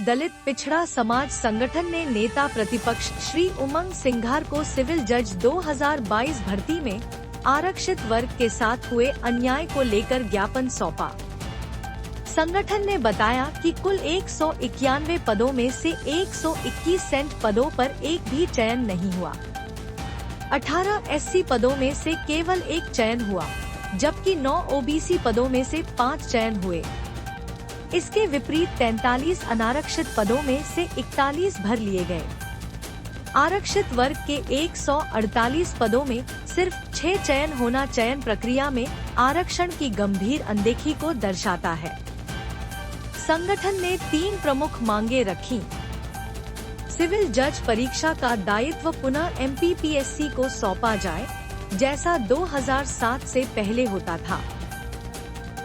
दलित पिछड़ा समाज संगठन ने नेता प्रतिपक्ष श्री उमंग सिंघार को सिविल जज 2022 भर्ती में आरक्षित वर्ग के साथ हुए अन्याय को लेकर ज्ञापन सौंपा। संगठन ने बताया कि कुल 191 पदों में से 121 सेंट पदों पर एक भी चयन नहीं हुआ। 18 एससी पदों में से केवल एक चयन हुआ, जबकि 9 ओबीसी पदों में से 5 चयन हुए। इसके विपरीत 43 अनारक्षित पदों में से 41 भर लिए गए। आरक्षित वर्ग के 148 पदों में सिर्फ 6 चयन होना चयन प्रक्रिया में आरक्षण की गंभीर अनदेखी को दर्शाता है। संगठन ने 3 प्रमुख मांगे रखी। सिविल जज परीक्षा का दायित्व पुनः एमपीपीएससी को सौंपा जाए, जैसा 2007 से पहले होता था।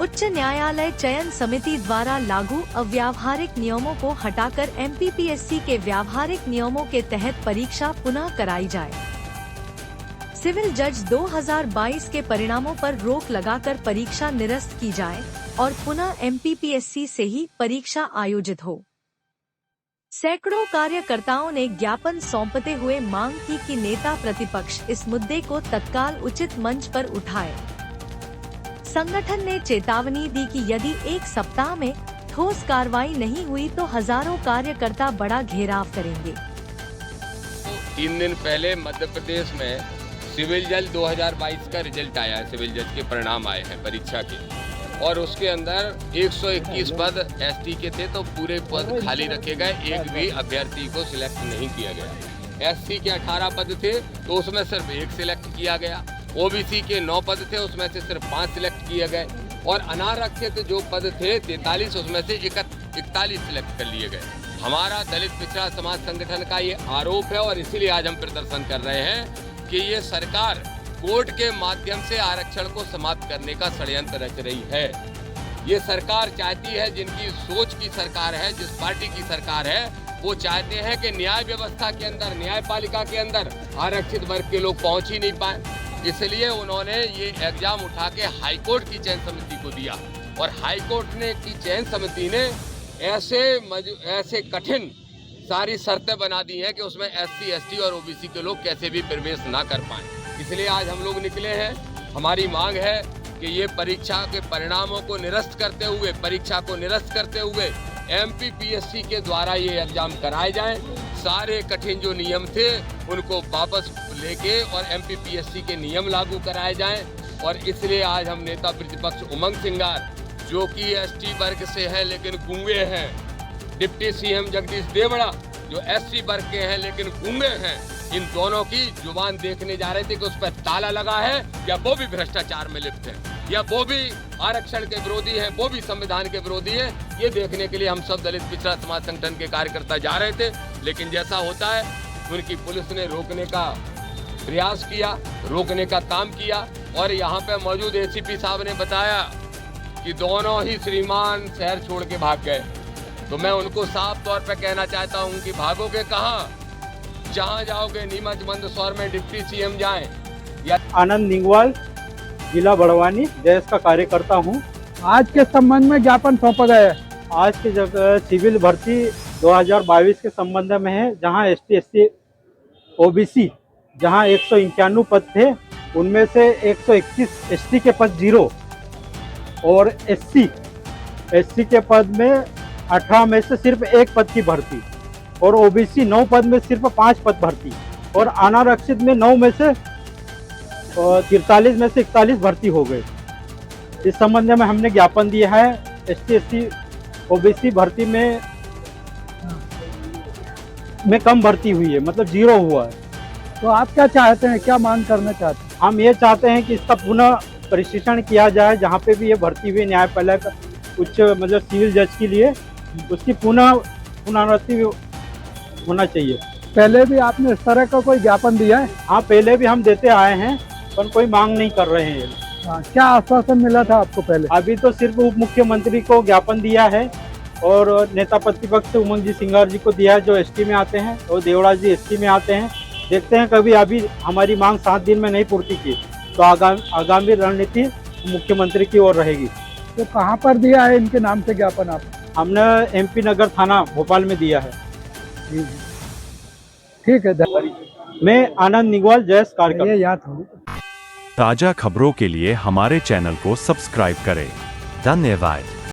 उच्च न्यायालय चयन समिति द्वारा लागू अव्यावहारिक नियमों को हटाकर एमपीपीएससी के व्यावहारिक नियमों के तहत परीक्षा पुनः कराई जाए। सिविल जज 2022 के परिणामों पर रोक लगाकर परीक्षा निरस्त की जाए और पुनः एमपीपीएससी से ही परीक्षा आयोजित हो। सैकड़ों कार्यकर्ताओं ने ज्ञापन सौंपते हुए मांग की कि नेता प्रतिपक्ष इस मुद्दे को तत्काल उचित मंच पर उठाए। संगठन ने चेतावनी दी कि यदि एक सप्ताह में ठोस कार्रवाई नहीं हुई तो हजारों कार्यकर्ता बड़ा घेराव करेंगे। 3 दिन पहले मध्य प्रदेश में सिविल जज 2022 का रिजल्ट आया है। सिविल जज के परिणाम आए हैं परीक्षा के, और उसके अंदर 121 पद एसटी के थे, तो पूरे पद खाली रखे गए। एक भी अभ्यर्थी को सिलेक्ट नहीं किया गया। एससी के 18 पद थे, तो उसमें सिर्फ 1 सिलेक्ट किया गया। ओबीसी के 9 पद थे, उसमें से सिर्फ 5 सिलेक्ट किए गए। और अनारक्षित जो पद थे 43, उसमें से 41 सिलेक्ट कर लिए गए। हमारा दलित पिछड़ा समाज संगठन का ये आरोप है, और इसीलिए आज हम प्रदर्शन कर रहे हैं कि ये सरकार कोर्ट के माध्यम से आरक्षण को समाप्त करने का षड्यंत्र रच रही है। ये सरकार चाहती है, जिनकी सोच की सरकार है, जिस पार्टी की सरकार है, वो चाहते हैं कि न्याय व्यवस्था के अंदर, न्यायपालिका के अंदर आरक्षित वर्ग के लोग पहुंच ही नहीं पाए। इसलिए उन्होंने ये एग्जाम उठा के हाईकोर्ट की चयन समिति को दिया, और हाईकोर्ट ने की चयन समिति ने ऐसे कठिन सारी शर्तें बना दी हैं कि उसमें एससी, एसटी और ओबीसी के लोग कैसे भी प्रवेश ना कर पाएं। इसलिए आज हम लोग निकले हैं। हमारी मांग है कि ये परीक्षा के परिणामों को निरस्त करते हुए, परीक्षा को निरस्त करते हुए एमपीपीएससी के द्वारा ये एग्जाम कराए जाएं। सारे कठिन जो नियम थे उनको वापस लेके और एमपीपीएससी के नियम लागू कराए जाएं। और इसलिए आज हम नेता प्रतिपक्ष उमंग सिंघार, जो कि एसटी वर्ग से हैं लेकिन गूंगे हैं, डिप्टी सीएम जगदीश देवड़ा जो एससी वर्ग के हैं लेकिन गूंगे हैं, इन दोनों की जुबान देखने जा रहे थे कि उस पर ताला लगा है, या वो भी भ्रष्टाचार में लिप्त है, या वो भी आरक्षण के विरोधी हैं, वो भी संविधान के विरोधी हैं। ये देखने के लिए हम सब दलित पिछड़ा समाज संगठन के कार्यकर्ता जा रहे थे। लेकिन जैसा होता है, उनकी पुलिस ने रोकने का प्रयास किया, रोकने का काम किया। और यहाँ पे मौजूद एसीपी साहब ने बताया कि दोनों ही श्रीमान शहर छोड़ के भाग गए। तो मैं उनको साफ तौर पे कहना चाहता हूँ कि भागोगे कहाँ? जहाँ जाओगे नीमच मंदसौर में डिप्टी सीएम जाएं या आनंद निंगवाल, जिला बड़वानी, देश का कार्यकर्ता हूँ। आज के संबंध में ज्ञापन सौंपा गया है। आज की जगह सिविल भर्ती 2022 के संबंध में है, जहाँ एसटी, एससी, ओबीसी जहाँ 191 पद थे, उनमें से 121 एसटी के पद 0 और एससी के पद में 18 में से सिर्फ 1 पद की भर्ती, और ओबीसी 9 पद में सिर्फ 5 पद भर्ती, और अनारक्षित में 9 में से 43 में से 41 भर्ती हो गए। इस संबंध में हमने ज्ञापन दिया है। एसटी, एससी, ओबीसी भर्ती में कम भर्ती हुई है, मतलब 0 हुआ है। तो आप क्या चाहते हैं, क्या मांग करना चाहते हैं? हम ये चाहते हैं कि इसका पुनः परीक्षण किया जाए, जहाँ पे भी ये भर्ती हुई न्यायपालिका उच्च मतलब सिविल जज के लिए, उसकी पुनरावृत्ति होना चाहिए। पहले भी आपने इस तरह का कोई ज्ञापन दिया है? हाँ, पहले भी हम देते आए हैं, पर कोई मांग नहीं कर रहे हैं। क्या आश्वासन मिला था आपको पहले? अभी तो सिर्फ उप मुख्यमंत्री को ज्ञापन दिया है, और नेता प्रतिपक्ष उमंग जी सिंघार जी को दिया है, जो एसटी में आते हैं, और देवड़ा जी एसटी में आते हैं। देखते हैं, कभी अभी हमारी मांग 7 दिन में नहीं पूर्ति की तो आगामी रणनीति मुख्यमंत्री की ओर रहेगी। तो कहाँ पर दिया है इनके नाम से ज्ञापन आप? हमने MP नगर थाना भोपाल में दिया है। ठीक है, धन्यवाद। मैं आनंद निगवाल, जयेश कारकर। ये यहाँ थोड़ी ताज़ा खबरों के लिए हमारे चैनल को सब्सक्राइब करें। धन्यवाद।